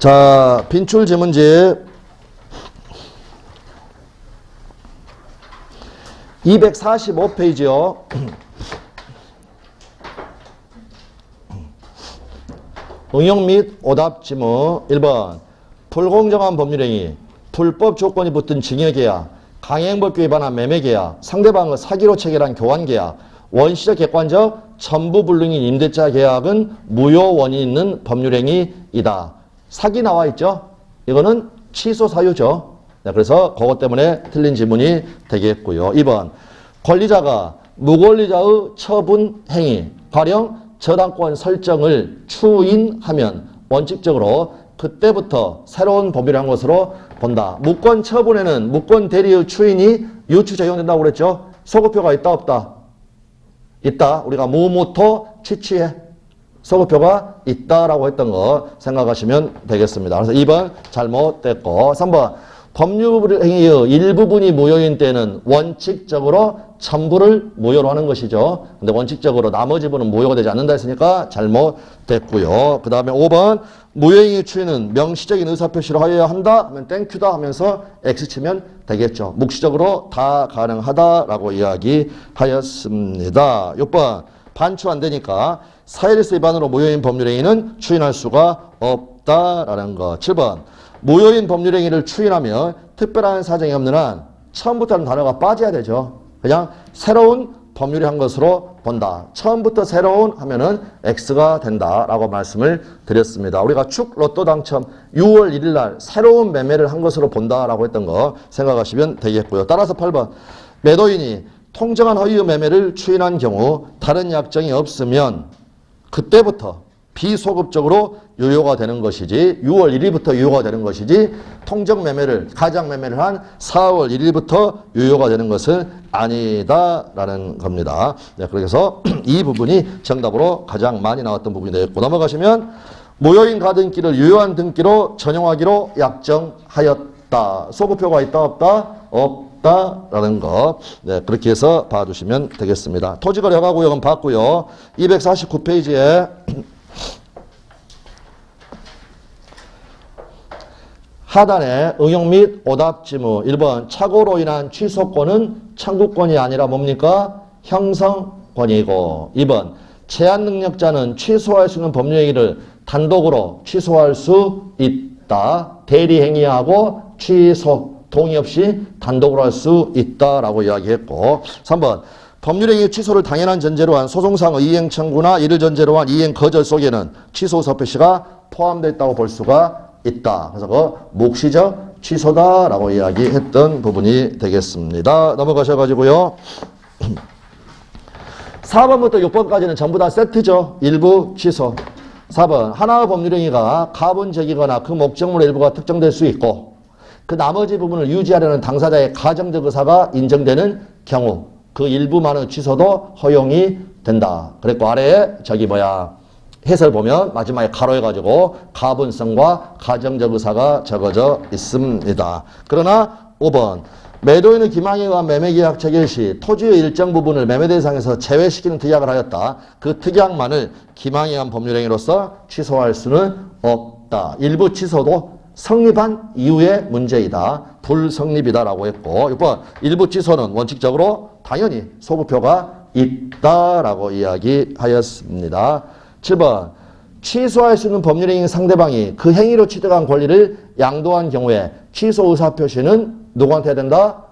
자, 빈출 지문집 245페이지요. 응용 및 오답 지문 1번 불공정한 법률행위, 불법 조건이 붙은 증여계약, 강행법규 위반한 매매계약, 상대방을 사기로 체결한 교환계약, 원시적 객관적 전부불능인 임대차 계약은 무효 원인이 있는 법률행위이다. 사기 나와 있죠? 이거는 취소 사유죠. 네, 그래서 그것 때문에 틀린 지문이 되겠고요. 2번 권리자가 무권리자의 처분 행위, 가령 저당권 설정을 추인하면 원칙적으로 그때부터 새로운 법률을 한 것으로 본다. 무권 처분에는 무권 대리의 추인이 유추 적용된다고 그랬죠. 소급표가 있다 없다? 있다. 우리가 무무토 취취해. 소급표가 있다라고 했던 거 생각하시면 되겠습니다. 그래서 2번 잘못됐고 3번 법률행위의 일부분이 무효인 때는 원칙적으로 전부를 무효로 하는 것이죠. 근데 원칙적으로 나머지 부분은 무효가 되지 않는다 했으니까 잘못됐고요. 그 다음에 5번 무효행위 추인은 명시적인 의사표시로 하여야 한다 하면 땡큐다 하면서 X 치면 되겠죠. 묵시적으로 다 가능하다라고 이야기하였습니다. 6번 반추 안 되니까 사회일세 위반으로 무효인 법률행위는 추인할 수가 없다라는 거. 7번 무효인 법률행위를 추인하면 특별한 사정이 없는 한 처음부터는 단어가 빠져야 되죠. 그냥 새로운 법률이 한 것으로 본다. 처음부터 새로운 하면은 X가 된다라고 말씀을 드렸습니다. 우리가 축 로또 당첨 6월 1일 날 새로운 매매를 한 것으로 본다라고 했던 거 생각하시면 되겠고요. 따라서 8번 매도인이 통정한 허위의 매매를 추인한 경우 다른 약정이 없으면 그때부터 비소급적으로 유효가 되는 것이지 6월 1일부터 유효가 되는 것이지 통정 매매를 가장 매매를 한 4월 1일부터 유효가 되는 것은 아니다라는 겁니다. 네, 그래서 이 부분이 정답으로 가장 많이 나왔던 부분이 되겠고 넘어가시면 무효인 가등기를 유효한 등기로 전용하기로 약정하였다. 소급표가 있다 없다? 없다라는 거. 네, 그렇게 해서 봐주시면 되겠습니다. 토지거래 허가구역은 봤고요. 249페이지에 하단에 응용 및 오답 지문 1번 착오로 인한 취소권은 청구권이 아니라 뭡니까? 형성권이고 2번 제한 능력자는 취소할 수 있는 법률행위를 단독으로 취소할 수 있다. 대리행위하고 취소 동의 없이 단독으로 할 수 있다라고 이야기했고 3번 법률행위 취소를 당연한 전제로 한 소송상 이행 청구나 이를 전제로 한 이행 거절 속에는 취소 의사 표시가 포함되어 있다고 볼 수가 있다. 그래서 그 묵시적 취소다라고 이야기했던 부분이 되겠습니다. 넘어가셔가지고요. 4번부터 6번까지는 전부 다 세트죠. 일부 취소. 4번 하나의 법률행위가 가분적이거나 그 목적물의 일부가 특정될 수 있고 그 나머지 부분을 유지하려는 당사자의 가정적 의사가 인정되는 경우 그 일부만의 취소도 허용이 된다. 그랬고 아래에 해설 보면 마지막에 가로해가지고 가분성과 가정적 의사가 적어져 있습니다. 그러나 5번 매도인의 기망에 의한 매매계약 체결 시 토지의 일정 부분을 매매 대상에서 제외시키는 특약을 하였다. 그 특약만을 기망에 의한 법률행위로서 취소할 수는 없다. 일부 취소도 성립한 이후의 문제이다. 불성립이다라고 했고 6번 일부 취소는 원칙적으로 당연히 소급표가 있다라고 이야기하였습니다. 7번 취소할 수 있는 법률행위 상대방이 그 행위로 취득한 권리를 양도한 경우에 취소 의사표시는 누구한테 해야 된다?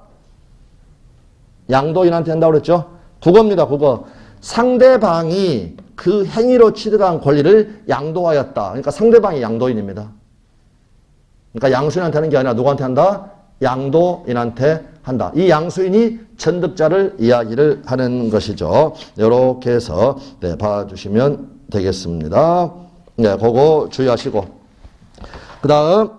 양도인한테 한다고 그랬죠? 국어입니다. 국어. 상대방이 그 행위로 취득한 권리를 양도하였다. 그러니까 상대방이 양도인입니다. 그러니까 양수인한테 하는 게 아니라 누구한테 한다? 양도인한테 한다. 이 양수인이 전득자를 이야기를 하는 것이죠. 이렇게 해서 네, 봐주시면 되겠습니다. 네, 그거 주의하시고. 그 다음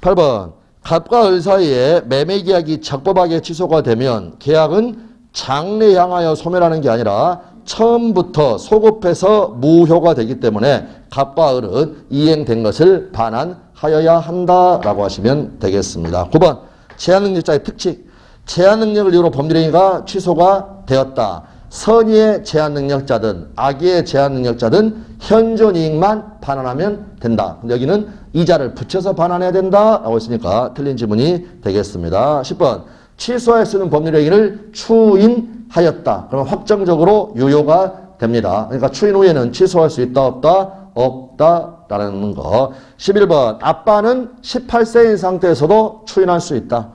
8번 갑과 을 사이에 매매계약이 적법하게 취소가 되면 계약은 장래 향하여 소멸하는 게 아니라 처음부터 소급해서 무효가 되기 때문에 갑과 을은 이행된 것을 반환하여야 한다라고 하시면 되겠습니다. 9번 제한능력자의 특칙. 제한능력을 이유로 법률행위가 취소가 되었다. 선의의 제한 능력자든 악의의 제한 능력자든 현존 이익만 반환하면 된다. 근데 여기는 이자를 붙여서 반환해야 된다 라고 했으니까 틀린 지문이 되겠습니다. 10번 취소할 수 있는 법률 행위를 추인하였다. 그러면 확정적으로 유효가 됩니다. 그러니까 추인 후에는 취소할 수 있다 없다? 없다라는 거. 11번 아빠는 18세인 상태에서도 추인할 수 있다.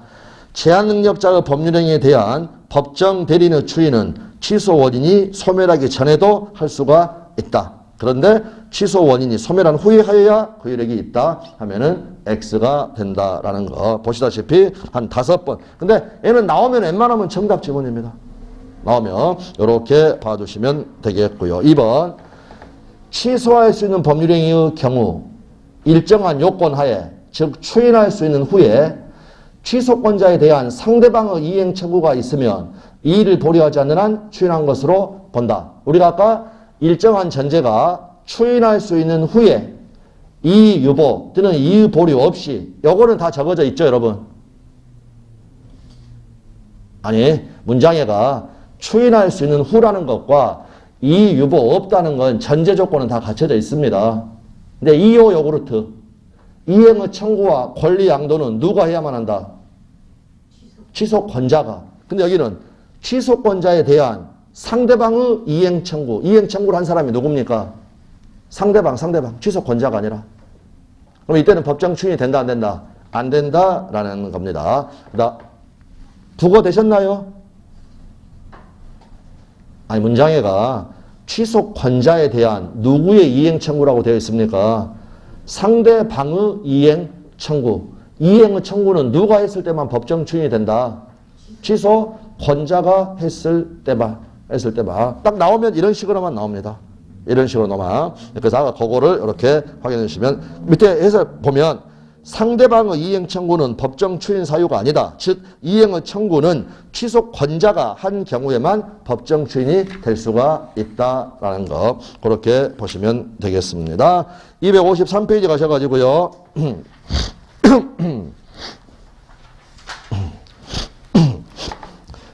제한 능력자의 법률 행위에 대한 법정 대리인의 추인은 취소 원인이 소멸하기 전에도 할 수가 있다. 그런데 취소 원인이 소멸한 후에 하여야 그 효력이 있다 하면은 X가 된다라는 거. 보시다시피 한 5번. 근데 얘는 나오면 웬만하면 정답 지문입니다. 나오면 이렇게 봐주시면 되겠고요. 2번 취소할 수 있는 법률행위의 경우 일정한 요건 하에 즉 추인할 수 있는 후에 취소권자에 대한 상대방의 이행 청구가 있으면 이의를 보류하지 않는 한 추인한 것으로 본다. 우리가 아까 일정한 전제가 추인할 수 있는 후에 이의 유보 또는 이의 보류 없이 요거는 다 적어져 있죠, 여러분? 아니, 문장에가 추인할 수 있는 후라는 것과 이의 유보 없다는 건 전제 조건은 다 갖춰져 있습니다. 근데 2호 요구르트 이행의 청구와 권리 양도는 누가 해야만 한다? 취소권자가. 근데 여기는 취소권자에 대한 상대방의 이행 청구. 이행 청구를 한 사람이 누굽니까? 상대방. 취소권자가 아니라. 그럼 이때는 법정 추인이 된다, 안 된다? 안 된다라는 겁니다. 국어 되셨나요? 아니, 문장에가 취소권자에 대한 누구의 이행 청구라고 되어 있습니까? 상대방의 이행 청구. 이행의 청구는 누가 했을 때만 법정 추인이 된다. 취소권자가 했을 때만. 딱 나오면 이런 식으로만 나옵니다. 이런 식으로만. 그래서 아까 그거를 이렇게 확인해 주시면 밑에 해설 보면 상대방의 이행 청구는 법정 추인 사유가 아니다. 즉 이행의 청구는 취소권자가 한 경우에만 법정 추인이 될 수가 있다라는 거 그렇게 보시면 되겠습니다. 253페이지 가셔가지고요.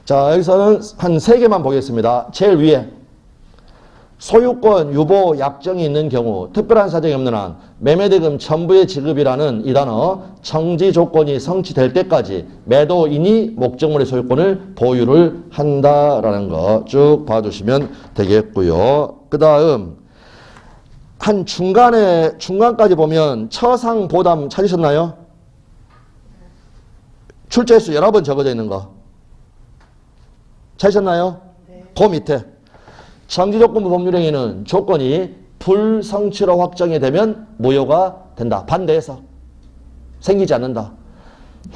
자, 여기서는 한 3개만 보겠습니다. 제일 위에 소유권 유보 약정이 있는 경우 특별한 사정이 없는 한 매매대금 전부의 지급이라는 이 단어 정지 조건이 성취될 때까지 매도인이 목적물의 소유권을 보유를 한다라는 거 쭉 봐주시면 되겠고요. 그 다음 한 중간까지 보면 처상 보담 찾으셨나요? 출제수 여러 번 적어져 있는 거 찾으셨나요? 네. 그 밑에 정지조건부 법률행위는 조건이 불성취로 확정이 되면 무효가 된다. 반대해서 생기지 않는다.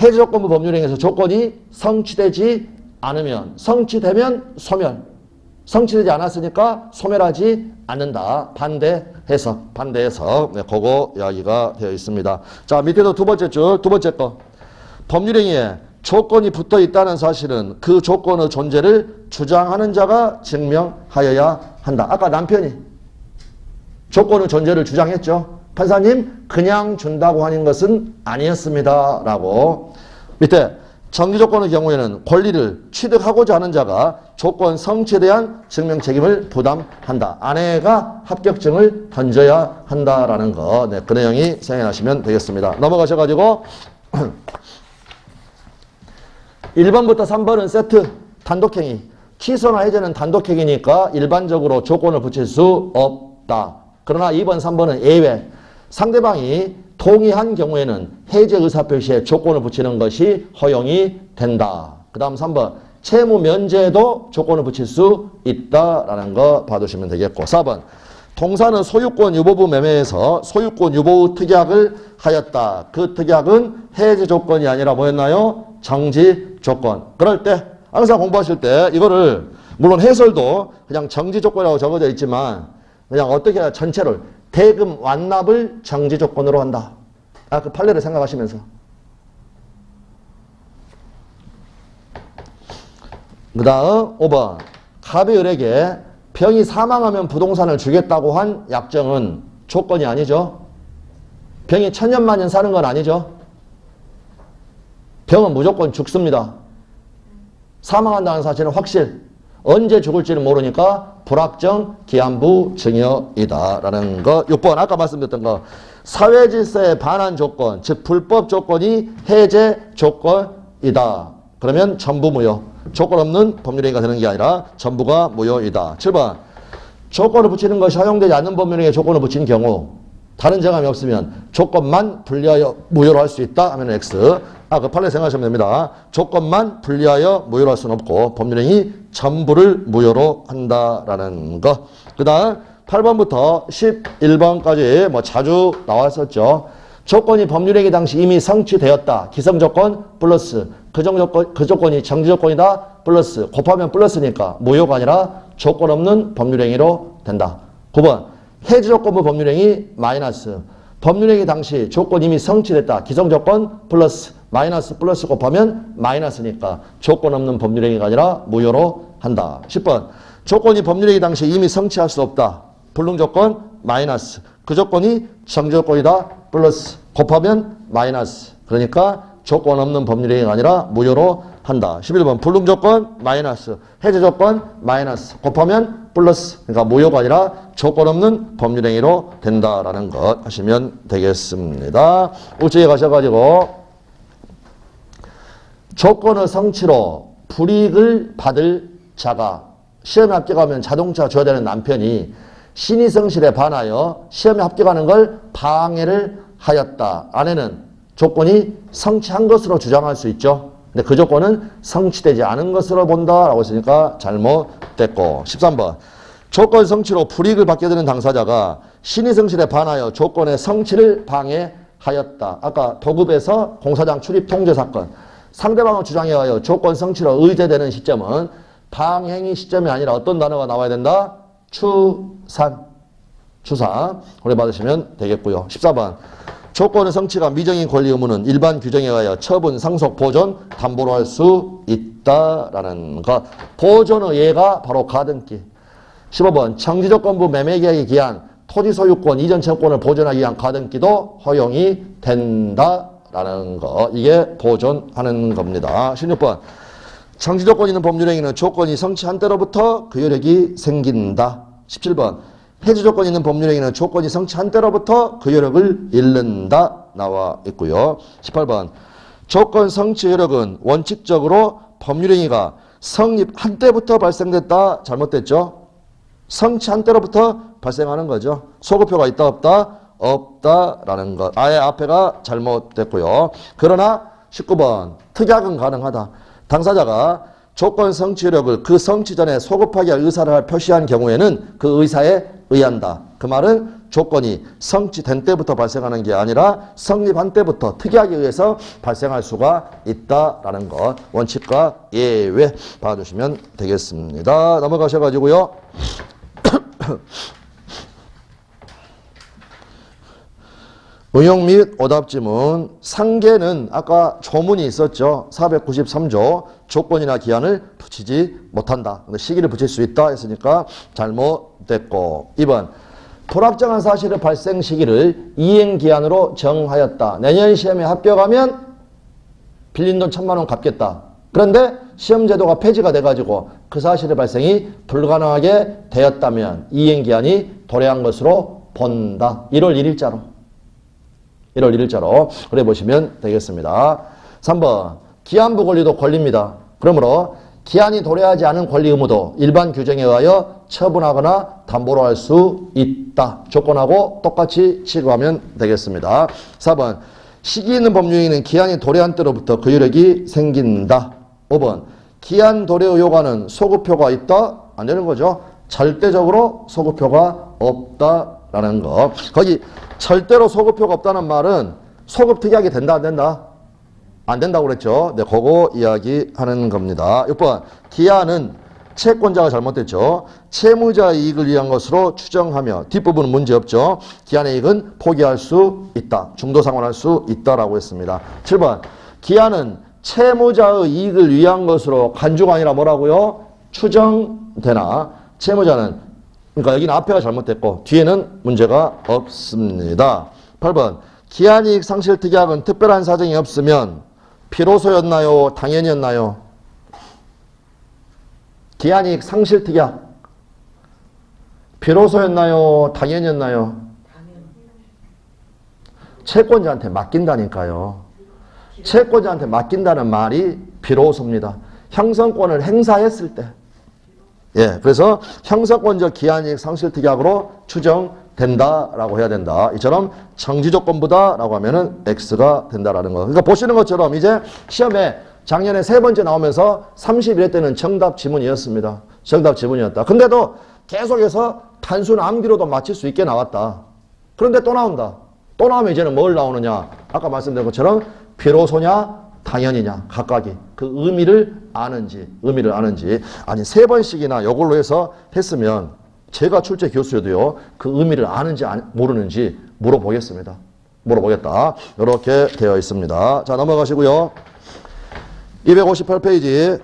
해제조건부 법률행위에서 조건이 성취되지 않으면 성취되면 소멸. 성취되지 않았으니까 소멸하지 않는다. 반대해서 네, 그거 이야기가 되어 있습니다. 자, 밑에도 두 번째 줄, 두 번째 거. 법률행위에 조건이 붙어 있다는 사실은 그 조건의 존재를 주장하는 자가 증명하여야 한다. 아까 남편이 조건의 존재를 주장했죠. 판사님 그냥 준다고 하는 것은 아니었습니다. 라고. 밑에 정지조건의 경우에는 권리를 취득하고자 하는 자가 조건 성취에 대한 증명 책임을 부담한다. 아내가 합격증을 던져야 한다라는 거. 네, 그 내용이 생각나시면 되겠습니다. 넘어가셔가지고 1번부터 3번은 세트 단독행위. 취소나 해제는 단독행위니까 일반적으로 조건을 붙일 수 없다. 그러나 2번, 3번은 예외. 상대방이 동의한 경우에는 해제 의사표시에 조건을 붙이는 것이 허용이 된다. 그 다음 3번. 채무 면제에도 조건을 붙일 수 있다라는 거 봐두시면 되겠고. 4번. 동사는 소유권 유보부 매매에서 소유권 유보의 특약을 하였다. 그 특약은 해제 조건이 아니라 뭐였나요? 정지 조건. 그럴 때 항상 공부하실 때 이거를 물론 해설도 그냥 정지 조건이라고 적어져 있지만 그냥 어떻게 해야 전체를 대금 완납을 정지 조건으로 한다. 그 판례를 생각하시면서. 그 다음 5번. 갑의 을에게 병이 사망하면 부동산을 주겠다고 한 약정은 조건이 아니죠. 병이 천년만년 사는 건 아니죠. 병은 무조건 죽습니다. 사망한다는 사실은 확실. 언제 죽을지는 모르니까 불확정 기한부 증여이다라는 거. 6번 아까 말씀드렸던 거. 사회질서에 반한 조건, 즉 불법 조건이 해제 조건이다. 그러면 전부 무효. 조건 없는 법률행위가 되는 게 아니라 전부가 무효이다. 7번 조건을 붙이는 것이 허용되지 않는 법률행위에 조건을 붙인 경우 다른 정함이 없으면 조건만 분리하여 무효로 할 수 있다 하면 X. 급하게 생각하시면 됩니다. 조건만 분리하여 무효로 할 수는 없고 법률행위 전부를 무효로 한다라는 거. 그 다음 8번부터 11번까지 뭐 자주 나왔었죠. 조건이 법률행위 당시 이미 성취되었다. 기성조건 플러스 그 조건이 정지조건이다. 플러스 곱하면 플러스니까 무효가 아니라 조건 없는 법률행위로 된다. 9번 해지조건부 법률행위 마이너스 법률행위 당시 조건이 이미 성취됐다. 기성조건 플러스 마이너스 플러스 곱하면 마이너스니까 조건 없는 법률행위가 아니라 무효로 한다. 10번 조건이 법률행위 당시 이미 성취할 수 없다. 불능조건 마이너스 그 조건이 정지조건이다. 플러스 곱하면 마이너스 그러니까 조건 없는 법률행위가 아니라 무효로 한다. 11번 불능조건 마이너스 해제조건 마이너스 곱하면 플러스 그러니까 무효가 아니라 조건 없는 법률행위로 된다라는 것 하시면 되겠습니다. 우측에 가셔가지고 조건의 성취로 불이익을 받을 자가 시험에 합격하면 자동차 줘야 되는 남편이 신의 성실에 반하여 시험에 합격하는 걸 방해를 하였다. 아내는 조건이 성취한 것으로 주장할 수 있죠. 근데 그 조건은 성취되지 않은 것으로 본다라고 했으니까 잘못됐고. 13번 조건 성취로 불이익을 받게 되는 당사자가 신의 성실에 반하여 조건의 성취를 방해하였다. 아까 도급에서 공사장 출입 통제 사건 상대방의 주장에 의하여 조건 성취로 의제되는 시점은 방행위 시점이 아니라 어떤 단어가 나와야 된다? 추산. 오래 받으시면 되겠고요. 14번 조건의 성취가 미정인 권리 의무는 일반 규정에 의하여 처분, 상속, 보존, 담보로 할 수 있다라는 것. 보존의 예가 바로 가등기. 15번 정지조건부 매매계약의 기한, 토지 소유권, 이전 채권을 보존하기 위한 가등기도 허용이 된다라는 거. 이게 보존하는 겁니다. 16번 정지조건 있는 법률행위는 조건이 성취한 때로부터 그 효력이 생긴다. 17번 해지조건 있는 법률행위는 조건이 성취한 때로부터 그 효력을 잃는다 나와 있고요. 18번 조건 성취 효력은 원칙적으로 법률행위가 성립한 때부터 발생됐다. 잘못됐죠. 성취한 때로부터 발생하는 거죠. 소급표가 있다 없다? 없다라는 것. 아예 앞에가 잘못됐고요. 그러나 19번 특약은 가능하다. 당사자가 조건 성취 효력을 그 성취 전에 소급하기 위한 의사를 표시한 경우에는 그 의사에 의한다. 그 말은 조건이 성취된 때부터 발생하는 게 아니라 성립한 때부터 특약에 의해서 발생할 수가 있다라는 것. 원칙과 예외 봐주시면 되겠습니다. 넘어가셔가지고요. 응용 및 오답지문 상계는 아까 조문이 있었죠. 493조 조건이나 기한을 붙이지 못한다. 근데 시기를 붙일 수 있다 했으니까 잘못됐고. 2번 불확정한 사실의 발생 시기를 이행기한으로 정하였다. 내년 시험에 합격하면 빌린 돈 1,000만 원 갚겠다. 그런데 시험제도가 폐지가 돼가지고 그 사실의 발생이 불가능하게 되었다면 이행기한이 도래한 것으로 본다. 1월 1일자로. 1월 1일자로 그래 보시면 되겠습니다. 3번 기한부 권리도 권리입니다. 그러므로 기한이 도래하지 않은 권리 의무도 일반 규정에 의하여 처분하거나 담보로 할 수 있다. 조건하고 똑같이 취급하면 되겠습니다. 4번 시기 있는 법률행위는 기한이 도래한 때로부터 그 효력이 생긴다. 5번 기한 도래 요구하는 소급표가 있다? 안 되는 거죠. 절대적으로 소급표가 없다라는 거. 거기 절대로 소급표가 없다는 말은 소급 특약이 된다 안 된다? 안 된다고 그랬죠. 네, 그거 이야기하는 겁니다. 6번 기한은 채권자가 잘못됐죠. 채무자 이익을 위한 것으로 추정하며 뒷부분은 문제없죠. 기한의 이익은 포기할 수 있다. 중도 상환할 수 있다라고 했습니다. 7번 기한은 채무자의 이익을 위한 것으로 간주가 아니라 뭐라고요? 추정되나 채무자는 그러니까 여기는 앞에가 잘못됐고 뒤에는 문제가 없습니다. 8번 기한이익 상실 특약은 특별한 사정이 없으면 비로소였나요? 당연이었나요? 기한이익 상실특약. 비로소였나요? 당연이었나요? 채권자한테 맡긴다니까요. 채권자한테 맡긴다는 말이 비로소입니다. 형성권을 행사했을 때. 예, 그래서 형사권적 기한이익 상실특약으로 추정된다라고 해야 된다. 이처럼 정지조건부다라고 하면은 X가 된다라는 거. 그러니까 보시는 것처럼 이제 시험에 작년에 3번째 나오면서 31회 때는 정답 지문이었습니다. 정답 지문이었다. 근데도 계속해서 단순 암기로도 맞힐 수 있게 나왔다. 그런데 또 나온다. 또 나오면 이제는 뭘 나오느냐. 아까 말씀드린 것처럼 비로소냐 당연이냐 각각이 그 의미를 아는지 아니 3번씩이나 이걸로 해서 했으면 제가 출제 교수여도요 그 의미를 아는지 모르는지 물어보겠습니다. 물어보겠다. 이렇게 되어 있습니다. 자 넘어가시고요. 258페이지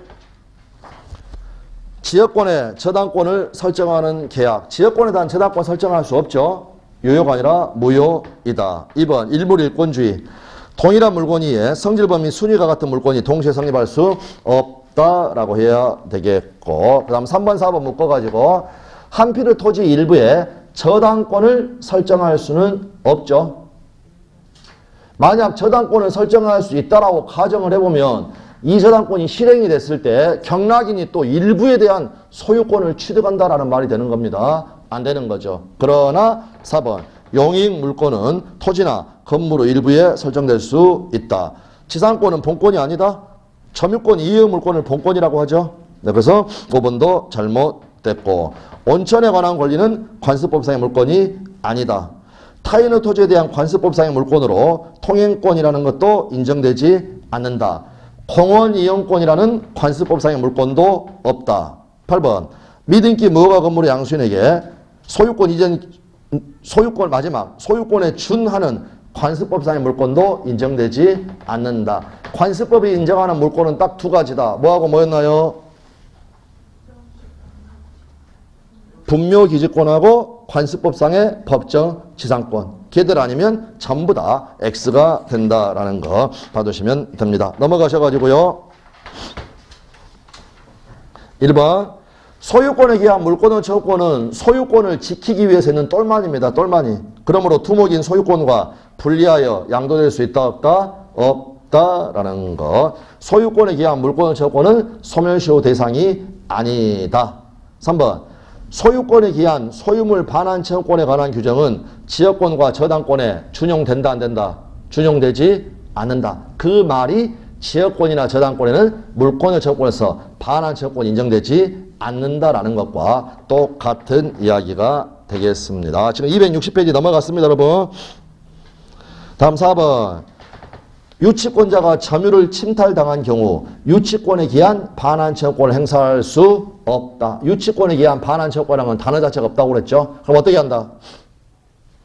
지역권의 저당권을 설정하는 계약. 지역권에 대한 저당권 설정할 수 없죠. 유효가 아니라 무효이다. 2번 일물일권주의. 동일한 물건 위에 성질범 및 순위가 같은 물건이 동시에 성립할 수 없다라고 해야 되겠고 그 다음 3번 4번 묶어가지고 한 필의 토지 일부에 저당권을 설정할 수는 없죠. 만약 저당권을 설정할 수 있다라고 가정을 해보면 이 저당권이 실행이 됐을 때 경락인이 또 일부에 대한 소유권을 취득한다라는 말이 되는 겁니다. 안 되는 거죠. 그러나 4번 용익 물권은 토지나 건물의 일부에 설정될 수 있다. 지상권은 본권이 아니다. 점유권 이의 물권을 본권이라고 하죠. 네, 그래서 5번도 잘못됐고 온천에 관한 권리는 관습법상의 물권이 아니다. 타인의 토지에 대한 관습법상의 물권으로 통행권이라는 것도 인정되지 않는다. 공원 이용권이라는 관습법상의 물권도 없다. 8번 미등기 무허가 건물의 양수인에게 소유권 이전 소유권에 준하는 관습법상의 물권도 인정되지 않는다. 관습법이 인정하는 물권은 딱 2가지다. 뭐하고 뭐였나요? 분묘기지권하고 관습법상의 법정지상권. 걔들 아니면 전부 다 X가 된다라는 거 봐두시면 됩니다. 넘어가셔가지고요. 1번 소유권에 기한 물권의 처우권은 소유권을 지키기 위해서 있는 똘만입니다. 똘만이. 그러므로 두목인 소유권과 분리하여 양도될 수 있다 없다? 없다라는 거. 소유권에 기한 물권의 처우권은 소멸시효 대상이 아니다. 3번 소유권에 기한 소유물 반환 채권에 관한 규정은 지역권과 저당권에 준용된다 안 된다? 준용되지 않는다. 그 말이 지역권이나 저당권에는 물권의 채권에서 반환 채권이 인정되지 않는다라는 것과 똑같은 이야기가 되겠습니다. 지금 260페이지 넘어갔습니다, 여러분. 다음 4번. 유치권자가 점유를 침탈당한 경우 유치권에 기한 반환 채권을 행사할 수 없다. 유치권에 기한 반환 채권이라는 단어 자체가 없다고 그랬죠. 그럼 어떻게 한다?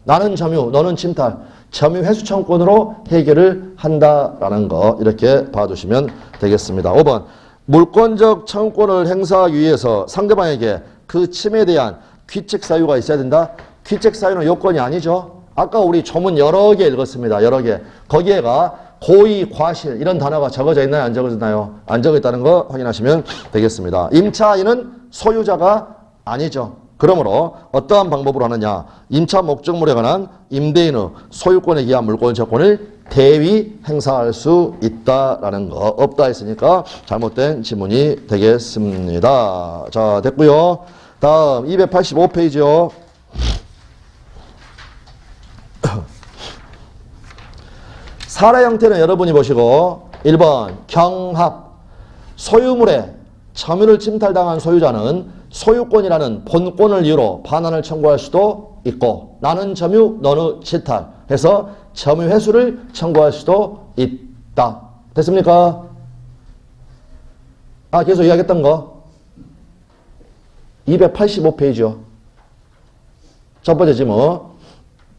나는 점유, 너는 침탈. 점유 회수 청구권으로 해결을 한다라는 거 이렇게 봐주시면 되겠습니다. 5번. 물권적 청구권을 행사하기 위해서 상대방에게 그 침해에 대한 귀책 사유가 있어야 된다. 귀책 사유는 요건이 아니죠. 아까 우리 조문 여러 개 읽었습니다. 여러 개. 거기에가 고의, 과실 이런 단어가 적어져 있나요? 안 적어져 있나요? 안 적어 있다는 거 확인하시면 되겠습니다. 임차인은 소유자가 아니죠. 그러므로 어떠한 방법으로 하느냐. 임차 목적물에 관한 임대인의 소유권에 기한 물권 채권을 대위 행사할 수 있다라는 거. 없다 했으니까 잘못된 지문이 되겠습니다. 자, 됐고요. 다음 285페이지요. 사례 형태는 여러분이 보시고 1번 경합. 소유물에 점유를 침탈당한 소유자는 소유권이라는 본권을 이유로 반환을 청구할 수도 있고 나는 점유, 너는 침탈 해서 점유 회수를 청구할 수도 있다. 됐습니까? 계속 이야기했던 거 285페이지요. 첫 번째 지문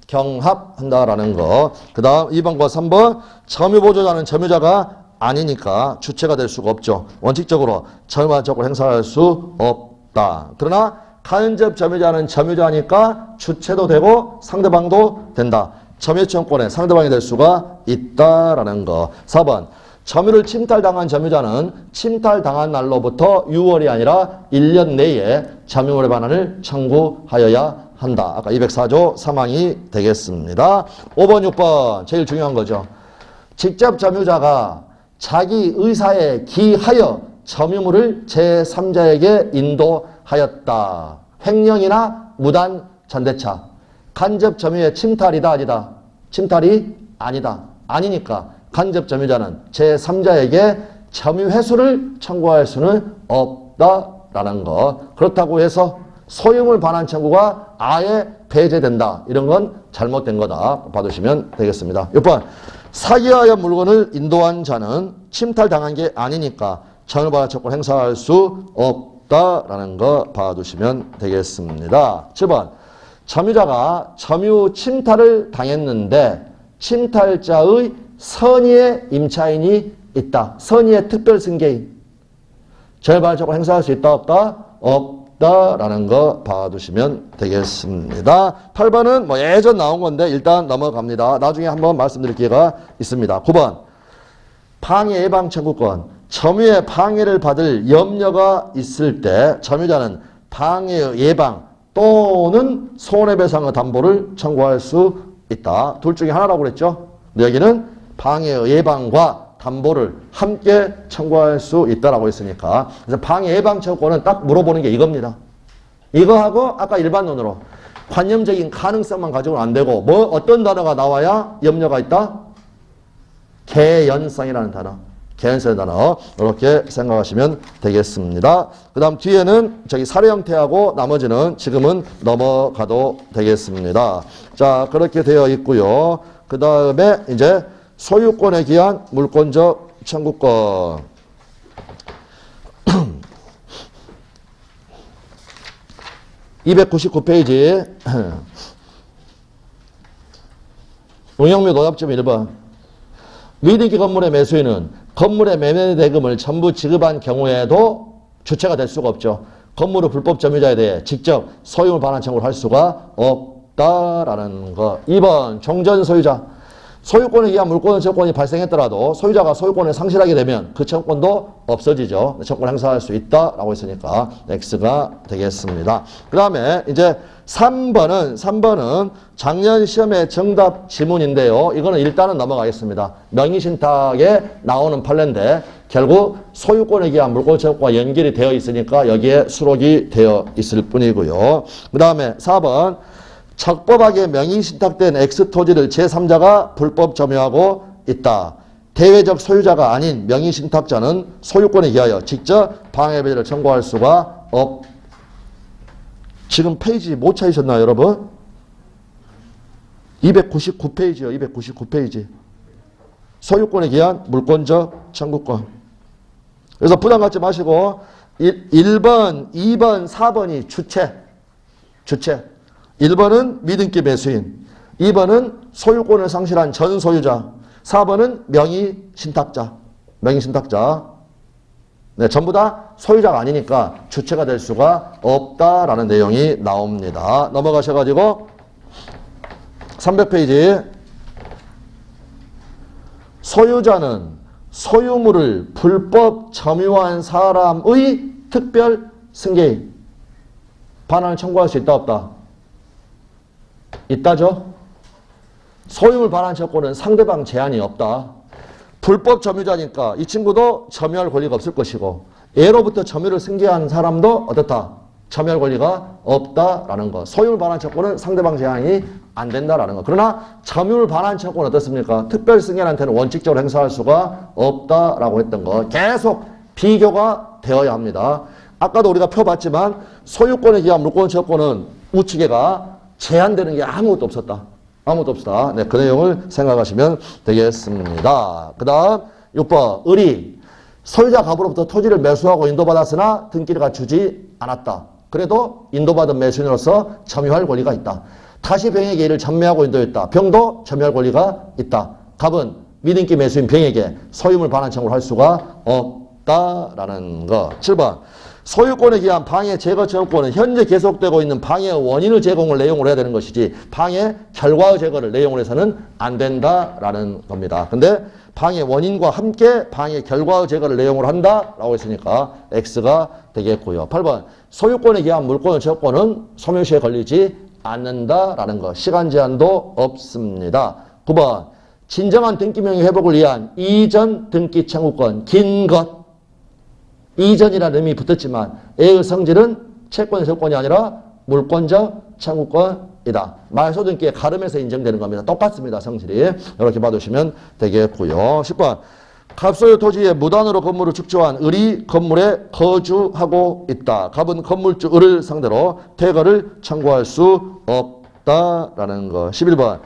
경합한다라는 거. 그 다음 2번과 3번 점유보조자는 점유자가 아니니까 주체가 될 수가 없죠. 원칙적으로 점유한 조건을 행사할 수 없다. 그러나 간접 점유자는 점유자니까 주체도 되고 상대방도 된다. 점유청권에 상대방이 될 수가 있다라는 거. 4번 점유를 침탈당한 점유자는 침탈당한 날로부터 6월이 아니라 1년 내에 점유물의 반환을 청구하여야 한다. 아까 204조 3항이 되겠습니다. 5번, 6번 제일 중요한 거죠. 직접 점유자가 자기 의사에 기하여 점유물을 제3자에게 인도하였다. 횡령이나 무단 전대차. 간접 점유의 침탈이다 아니다. 침탈이 아니다. 아니니까 간접 점유자는 제3자에게 점유 회수를 청구할 수는 없다라는 거. 그렇다고 해서 소유물 반환 청구가 아예 배제된다. 이런 건 잘못된 거다. 봐두시면 되겠습니다. 6번. 사기하여 물건을 인도한 자는 침탈당한 게 아니니까 점유 반환 청구를 행사할 수 없다라는 거 봐두시면 되겠습니다. 7번. 점유자가 점유 침탈을 당했는데 침탈자의 선의의 임차인이 있다. 선의의 특별 승계인. 점유 반환 청구를 행사할 수 있다 없다? 없다라는 거 봐두시면 되겠습니다. 8번은 뭐 예전 나온 건데 일단 넘어갑니다. 나중에 한번 말씀드릴 기회가 있습니다. 9번. 방해 예방 청구권. 점유의 방해를 받을 염려가 있을 때 점유자는 방해 예방 또는 손해배상의 담보를 청구할 수 있다. 둘 중에 하나라고 그랬죠. 근데 여기는 방해 예방과 담보를 함께 청구할 수 있다라고 했으니까. 그래서 방해 예방 청구권은 딱 물어보는 게 이겁니다. 이거하고 아까 일반론으로 관념적인 가능성만 가지고는 안 되고 뭐 어떤 단어가 나와야 염려가 있다? 개연성이라는 단어. 개연성의 단어. 이렇게 생각하시면 되겠습니다. 그 다음 뒤에는 저기 사례 형태하고 나머지는 지금은 넘어가도 되겠습니다. 자, 그렇게 되어 있고요. 그 다음에 이제 소유권에 기한 물권적 청구권. (299페이지) 운영 및 오답점 1번. 미등기 건물의 매수인은 건물의 매매 대금을 전부 지급한 경우에도 주체가 될 수가 없죠. 건물의 불법 점유자에 대해 직접 소유물 반환 청구를 할 수가 없다라는 거. 2번 종전 소유자. 소유권에 의한 물권 청구권이 발생했더라도 소유자가 소유권을 상실하게 되면 그 청구권도 없어지죠. 청구권 행사할 수 있다라고 했으니까 X가 되겠습니다. 그 다음에 이제 3번은 작년 시험의 정답 지문인데요. 이거는 일단은 넘어가겠습니다. 명의신탁에 나오는 판례인데 결국 소유권에 의한 물권 청구권과 연결이 되어 있으니까 여기에 수록이 되어 있을 뿐이고요. 그 다음에 4번. 적법하게 명의신탁된 X토지를 제3자가 불법 점유하고 있다. 대외적 소유자가 아닌 명의신탁자는 소유권에 기하여 직접 방해배제를 청구할 수가 없. 지금 페이지 못 찾으셨나요, 여러분? 299페이지요, 299페이지. 소유권에 기한 물권적 청구권. 그래서 부담 갖지 마시고 1번, 2번, 4번이 주체. 1번은 미등기 매수인, 2번은 소유권을 상실한 전 소유자, 4번은 명의신탁자. 네, 전부 다 소유자가 아니니까 주체가 될 수가 없다라는 내용이 나옵니다. 넘어가셔가지고 300페이지. 소유자는 소유물을 불법 점유한 사람의 특별 승계인. 반환을 청구할 수 있다 없다? 있다죠. 소유물 반환 청구는 상대방 제한이 없다. 불법 점유자니까 이 친구도 점유할 권리가 없을 것이고 예로부터 점유를 승계한 사람도 어떻다? 점유할 권리가 없다라는 거. 소유물 반환 청구는 상대방 제한이 안 된다라는 거. 그러나 점유물 반환 청구는 어떻습니까? 특별 승계한테는 원칙적으로 행사할 수가 없다라고 했던 거. 계속 비교가 되어야 합니다. 아까도 우리가 펴봤지만 소유권에 기한 물권 청구는 우측에가 제한되는 게 아무것도 없었다. 네, 그 내용을 생각하시면 되겠습니다. 그 다음 6번. 의리. 소유자 갑으로부터 토지를 매수하고 인도받았으나 등기를 갖추지 않았다. 그래도 인도받은 매수인으로서 점유할 권리가 있다. 다시 병에게 이를 전매하고 인도했다. 병도 점유할 권리가 있다. 갑은 미등기 매수인 병에게 소유물 반환 청구를 할 수가 없다라는 거. 7번. 소유권에 기한 방해 제거 청구권은 현재 계속되고 있는 방해의 원인을 제공을 내용으로 해야 되는 것이지 방해 결과의 제거를 내용으로 해서는 안 된다라는 겁니다. 근데 방해 원인과 함께 방해 결과의 제거를 내용으로 한다라고 했으니까 X가 되겠고요. 8번 소유권에 기한 물권의 채권은 소멸시에 걸리지 않는다라는 거. 시간 제한도 없습니다. 9번 진정한 등기명의 회복을 위한 이전 등기 청구권 긴 것. 이전이라는 의미 붙었지만 A의 성질은 채권의 소유권이 아니라 물권적 청구권이다. 말소등기의 가름에서 인정되는 겁니다. 똑같습니다. 성질이. 이렇게 봐두시면 되겠고요. 10번 갑소유 토지에 무단으로 건물을 축조한 을이 건물에 거주하고 있다. 갑은 건물주 을을 상대로 퇴거를 청구할 수 없다라는 거. 11번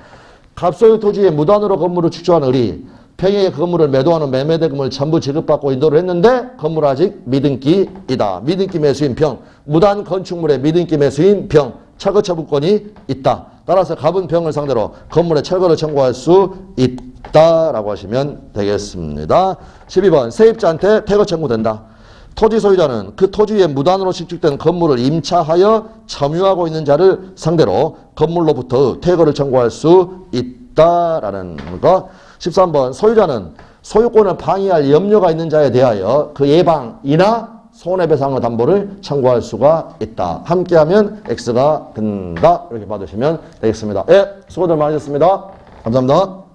갑소유 토지에 무단으로 건물을 축조한 을이 평행의 건물을 매도하는 매매대금을 전부 지급받고 인도를 했는데 건물 아직 미등기이다. 미등기 매수인 병, 무단 건축물의 미등기 매수인 병, 철거 처분권이 있다. 따라서 갑은 병을 상대로 건물의 철거를 청구할 수 있다라고 하시면 되겠습니다. 12번 세입자한테 퇴거 청구된다. 토지 소유자는 그 토지 위에 무단으로 신축된 건물을 임차하여 점유하고 있는 자를 상대로 건물로부터 퇴거를 청구할 수 있다라는 거. 13번 소유자는 소유권을 방해할 염려가 있는 자에 대하여 그 예방이나 손해배상의 담보를 청구할 수가 있다. 함께하면 X가 된다. 이렇게 받으시면 되겠습니다. 예, 수고들 많으셨습니다. 감사합니다.